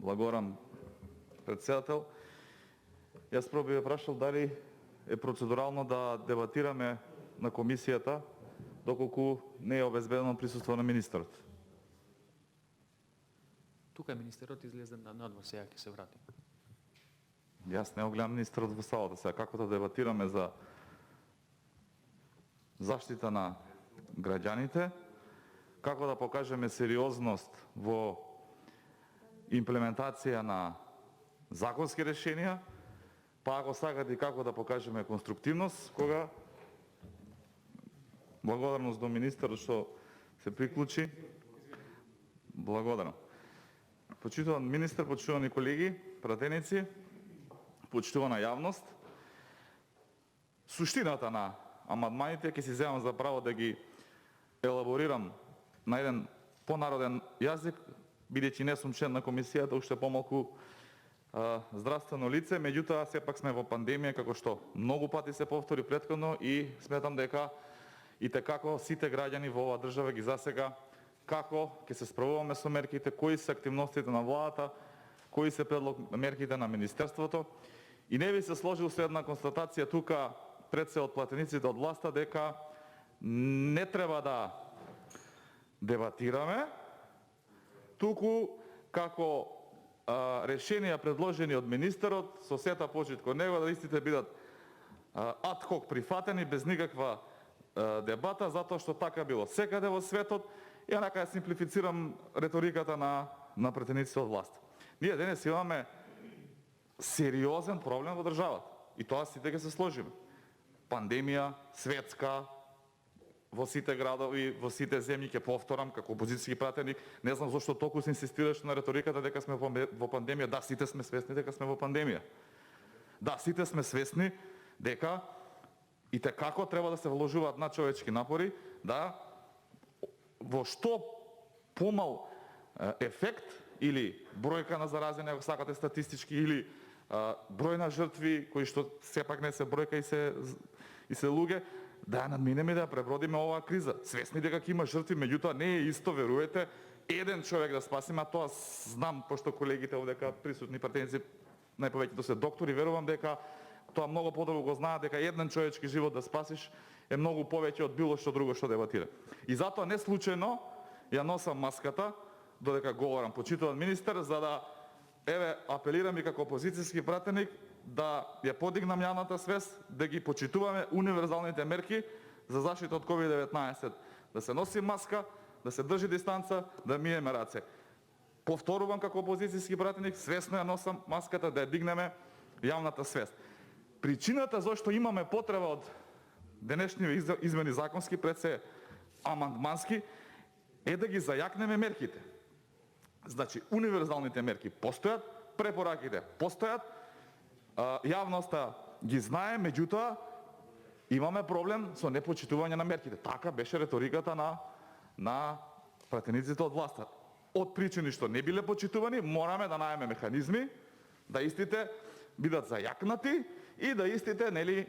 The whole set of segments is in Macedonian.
Благодарам, председател. Јас прво би ве прашал дали е процедурално да дебатираме на комисијата доколку не е обезбедено присуство на министерот. Тука е министерот, излезе надвор, сега ќе се врати. Јас не го гледам министерот во салата сега. Како да дебатираме за заштита на граѓаните, како да покажеме сериозност во имплементација на законски решенија, па ако сакате како да покажеме конструктивност, кога благодарност до министерот што се приклучи. Благодарам. Почитуван министер, почитувани колеги, пратеници, почитувана јавност, суштината на амандманите ќе си земам за право да ги елаборирам на еден понароден јазик, бидејќи не сум член на комисијата, уште помалку здравствено лице, меѓутоа сепак сме во пандемија, како што многу пати се повтори претходно, и сметам дека и како сите граѓани во оваа држава ги засега како ќе се справуваме со мерките, кои се активностите на владата, кои се мерките на министерството. И не би се сложил со една констатација тука пред се од платениците од власта дека не треба да дебатираме, туку како решенија предложени од министерот со сета почит кон него да истите бидат ад хок прифатени без никаква дебата, затоа што така било секаде во светот. И онака ја симплифицирам реториката на претениците од власт. Ние денес имаме сериозен проблем во државата и тоа сите ќе се сложиме. Пандемија светска во сите градови, во сите земји, ќе повторам како опозицијски пратеник, не знам зошто толку се инсистираш на реториката дека сме во пандемија. Да, сите сме свесни дека сме во пандемија. Да, сите сме свесни дека и како треба да се вложуваат надчовечки напори да во што помал ефект или бројка на заразени, ако сакате статистички, или број на жртви, кои што сепак не се бројка и се луѓе, да ја надминеме и да ја пребродиме оваа криза. Свесни дека ќе има жртви, меѓутоа не е исто, веруете, еден човек да спасиме, а тоа знам, пошто колегите овдека присутни пратеници најповеќето се доктори, верувам дека тоа многу подобро го знаат, дека еден човечки живот да спасиш е многу повеќе од било што друго што дебатира. И затоа не случајно ја носам маската додека говорам, почитуван министер, за да апелирам и како опозицијски пратеник да ја подигнам јавната свест, да ги почитуваме универзалните мерки за заштита од COVID-19, да се носи маска, да се држи дистанца, да миеме раце. Повторувам како опозицијски пратеник, свесно ја носам маската, да ја дигнеме јавната свест. Причината зашто имаме потреба од денешни измени законски, пред се амандмански, е да ги зајакнеме мерките. Значи, универзалните мерки постојат, препораките постојат, јавноста ги знае, меѓутоа имаме проблем со непочитување на мерките. Така беше реториката на пратениците од власта. Од причини што не биле почитувани, мораме да најдеме механизми да истите бидат зајакнати и да истите, нели,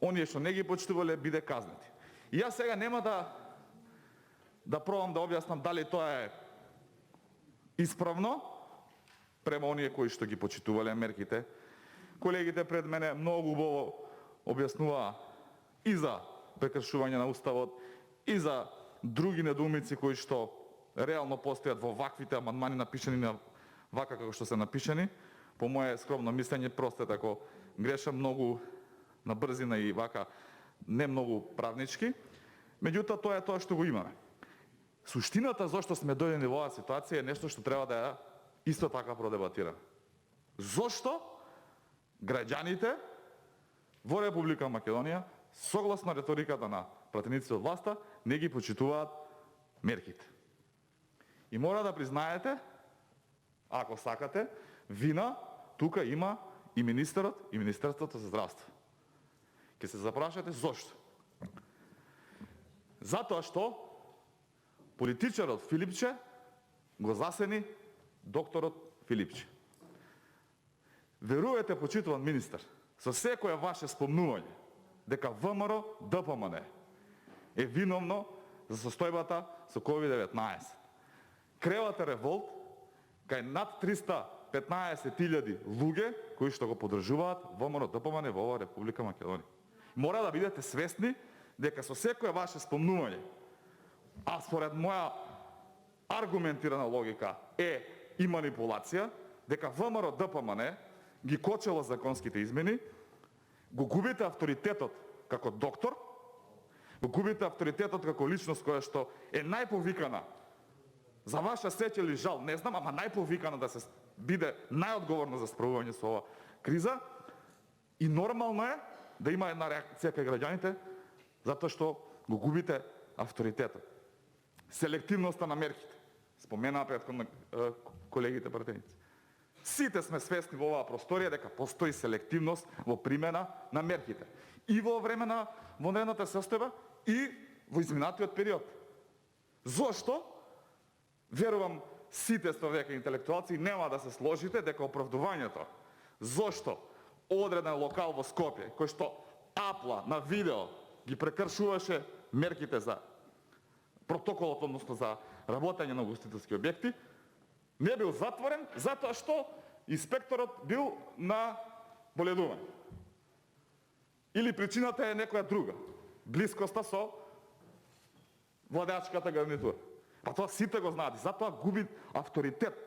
оние што не ги почитувале, биде казнати. И јас сега нема да пробам да објаснам дали тоа е исправно према оние кои што ги почитувале мерките. Колегите пред мене многу убаво објаснуваа и за прекршување на уставот, и за други недоумици кои што реално постојат во ваквите амандмани напишани на вака како што се напишани. По моje скромно мислење, простете ако грешам, многу на брзина и вака не многу правнички. Меѓутоа тоа е тоа што го имаме. Суштината зашто сме дојдени во оваа ситуација е нешто што треба да ја исто така продебатираме. Зошто граѓаните во Република Македонија, согласно реториката на пратениците од власта, не ги почитуваат мерките? И мора да признаете, ако сакате, вина тука има и министерот и Министерството за здравство. Ке се запрашате зошто? Затоа што политичарот Филипче го засени докторот Филипче. Верувате, почитуван министер, со секое ваше спомнување дека ВМРО ДПМН е виновно за состојбата со COVID-19. Кревате револт кај над 315.000 луѓе кои што го поддржуваат ВМРО ДПМН во оваа Република Македонија. Мора да бидете свесни дека со секое ваше спомнување, а според моја аргументирана логика е и манипулација, дека ВМРО ДПМН ги кочело законските измени, го губите авторитетот како доктор, го губите авторитетот како личност која што е најповикана, за ваша среќа или жал, не знам, ама најповикана да се биде најодговорна за справување со ова криза, и нормално е да има една реакција кај граѓаните, затоа што го губите авторитетот. Селективноста на мерките. Спомена претходно колегите пратеници. Сите сме свесни во оваа просторија дека постои селективност во примена на мерките. И во време на вонредната состојба, и во изминатиот период. Зошто? Верувам, сите сте веќе интелектуалци, нема да се сложите дека оправдувањето зошто одреден локал во Скопје, кој што апла на видео ги прекршуваше мерките за протоколот, односно за работење на угостителски објекти, не бил затворен затоа што инспекторот бил на боледување. Или причината е некоја друга, блискоста со владеачката гарнитура. Па тоа сите го знаат, затоа губи авторитет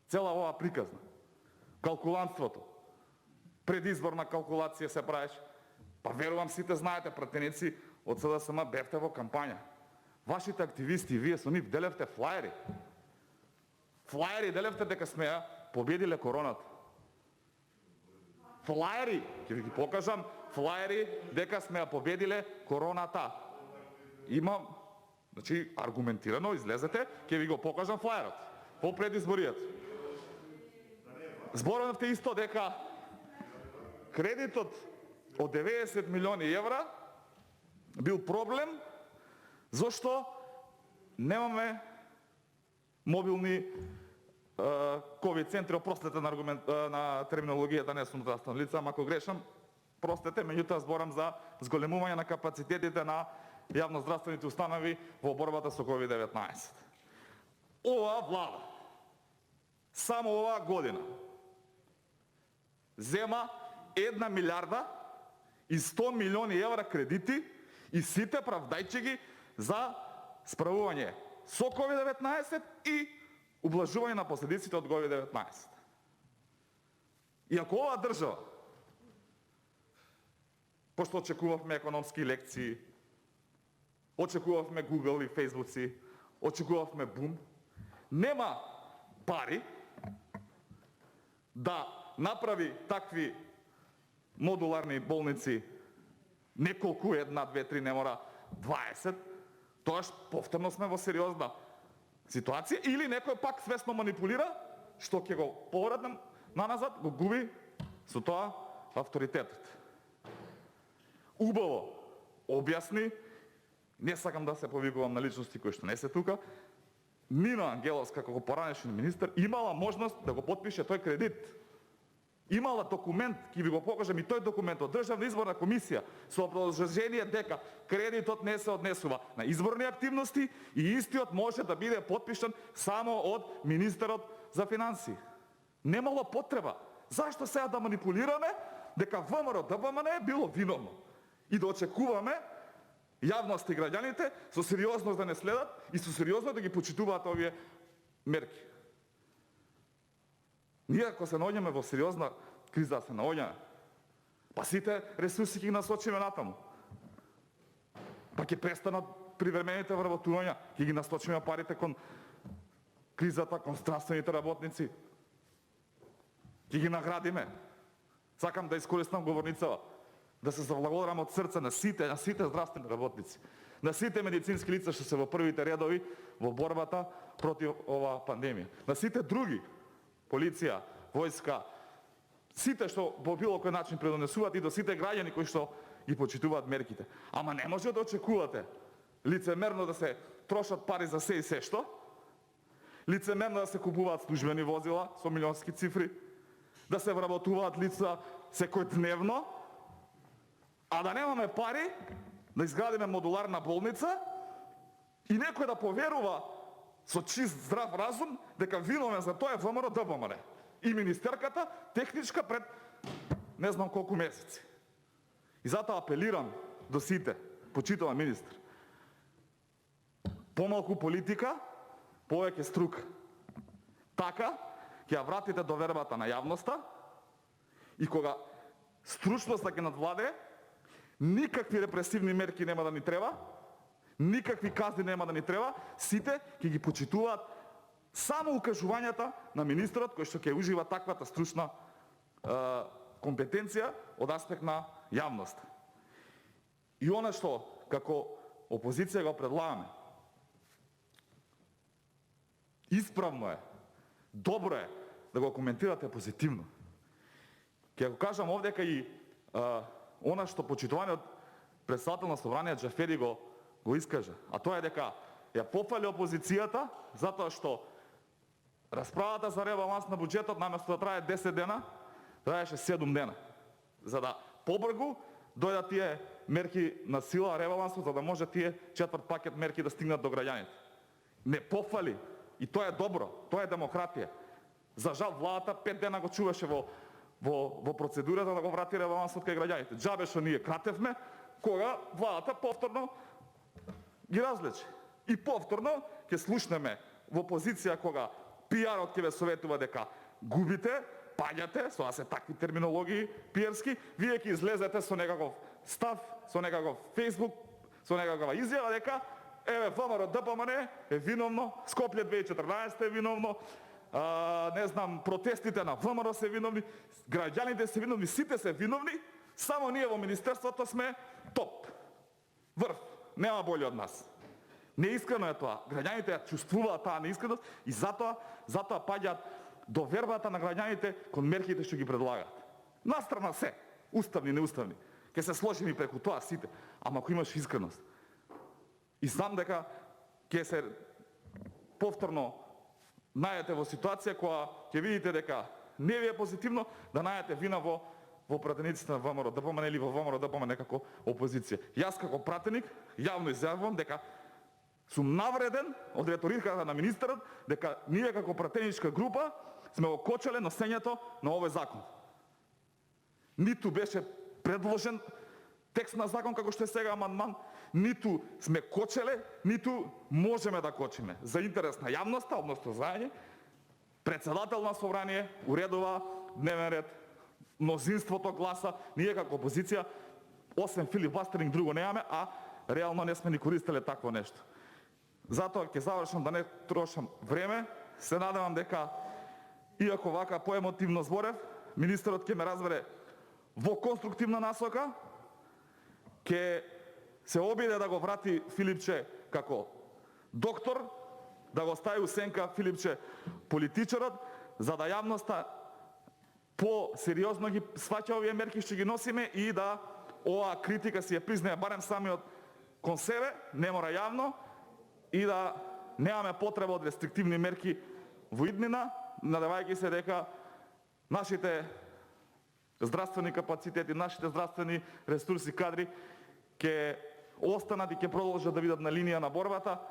цела оваа приказна. Калкулантството, предизборна калкулација се правеше. Па верувам сите знаете, пратеници од СДСМ бевте во кампања. Вашите активисти, вие со нив делевте флаери. Флаери делевте дека сме ја победиле короната. Флаери, ќе ви ги покажам, флаери дека сме ја победиле короната. Имам, значи, аргументирано излезете, ќе ви го покажам флаерот по предизборијата. Зборовте исто дека кредитот од 90 милиони евра бил проблем, зашто немаме мобилни ковид центри, опростете на терминологијата, не сум здравствен лица, ама ако грешам, простете, меѓутоа зборам за зголемување на капацитетите на јавноздравствените установи во борбата со COVID-19. Оваа влада, само оваа година, зема 1 милиарда и 100 милиони евра кредити и сите правдајче ги за справување со COVID-19 и ублажување на последиците од COVID-19. И ако оваа држава, пошто очекувавме економски лекции, очекувавме Google и Facebook, очекувавме бум, нема пари да направи такви модуларни болници, неколку, 1, 2, 3, не мора 20, тоаш повторно сме во сериозна ситуација, или некој пак свесно манипулира, што ќе го повратам наназад, го губи со тоа авторитетот. Убаво објасни, не сакам да се повикувам на личности кои што не се тука, Нина Ангеловска како поранешен министер имала можност да го потпише тој кредит. Имала документ, ќе ви го покажам и тој документ од Државна изборна комисија со образложение дека кредитот не се однесува на изборни активности и истиот може да биде потпишан само од министерот за финансии. Немало потреба. Зашто сега да манипулираме дека ВМРО ДПМН е било виновно и да очекуваме јавност и граѓаните со сериозност да не следат и со сериозност да ги почитуваат овие мерки. Ние ако се наоѓаме во сериозна криза, се наоѓаме, па сите ресурси ќе ги насочиме натаму. Па ќе престанат привремените вработувања, ќе ги насочиме парите кон кризата, кон здравствените работници. Ќе ги наградиме. Сакам да искористам говорницава, да се заблагодарам од срце на сите здравствени работници, на сите медицински лица што се во првите редови во борбата против оваа пандемија, на сите други, полиција, војска, сите што по било кој начин предонесуваат и до сите граѓани кои што ги почитуваат мерките. Ама не може да очекувате лицемерно да се трошат пари за се и се што, лицемерно да се купуваат службени возила со милионски цифри, да се вработуваат лица секојдневно, а да немаме пари да изградиме модуларна болница и некој да поверува со чист здрав разум дека виновен за тоа е ВМРО ДПМН и министерката техничка пред не знам колку месеци. И затоа апелирам до сите, почитуван министр. Помалку политика, повеќе струка. Така ќе ја вратите довербата на јавноста и кога стручноста ќе надвладе, никакви репресивни мерки нема да ни треба, никакви казни нема да ни треба, сите ќе ги почитуваат само укажувањата на министерот кој што ќе ужива таквата стручна компетенција од аспект на јавноста. И она што како опозиција го предлагаме, исправно е, добро е да го коментирате позитивно. Ќе го кажам овдека и она што почитуваниот председател на Собрание Џафери го искажа, а тоа е дека ја пофали опозицијата затоа што расправата за ребаланс на буџетот наместо да трае 10 дена, траеше 7 дена. За да побрзо дојдат тие мерки на сила ребалансот, за да може тие четврт пакет мерки да стигнат до граѓаните. Не пофали. И тоа е добро, тоа е демократија. За жал, владата 5 дена го чуваше во процедурата да го врати ребалансот кај граѓаните. Џабе што ние кратевме, кога владата повторно ги разлече. И повторно ќе слушнеме во позиција кога пиарот ќе ве советува дека губите, паѓате, тоа се такви терминологии пиерски, вие ќе излезете со некаков став, со некаков Facebook, со некаква изјава дека еве ВМРО ДПМН е виновно, Скопје 2014 е виновно, не знам, протестите на ВМРО се виновни, граѓаните се виновни, сите се виновни, само ние во министерството сме топ, врв, нема бољи од нас. Неискрено е тоа. Граѓаните ја чувствуваат таа неискреност и затоа паѓаат довербата на граѓаните кон мерките што ги предлагаат. Настрана се, уставни, неуставни. Ќе се сложиме преку тоа сите, ама ако имаш искреност. И знам дека ќе се повторно најдете во ситуација која ќе видите дека не ви е позитивно да најдете вина во пратениците на ВМРО ДПМН или во ВМРО ДПМН како опозиција. Јас како пратеник јавно изјавувам дека сум навреден од реториката на министерот дека ние како пратеничка група сме го кочеле носењето на овој закон. Ниту беше предложен текст на закон како што е сега амандман, ниту сме кочеле, ниту можеме да кочиме. За интерес на јавноста, односно знаење, председател на Собрание уредува дневен ред, мнозинството гласа, ние како опозиција, освен Филип Бастеринг друго немаме, а реално не сме ни користеле такво нешто. Затоа ќе завршам да не трошам време, се надевам дека иако вака поемотивно зборев, министерот ќе ме разбере во конструктивна насока, ќе се обиде да го врати Филипче како доктор, да го стави у сенка Филипче политичарот, за да јавноста по-сериозно ги сваќа овие мерки што ги носиме и да оваа критика си ја признае барем самиот кон себе, не мора јавно, и да немаме потреба од рестриктивни мерки во иднина, надевајќи се дека нашите здравствени капацитети, нашите здравствени ресурси, кадри ќе останат и ќе продолжат да бидат на линија на борбата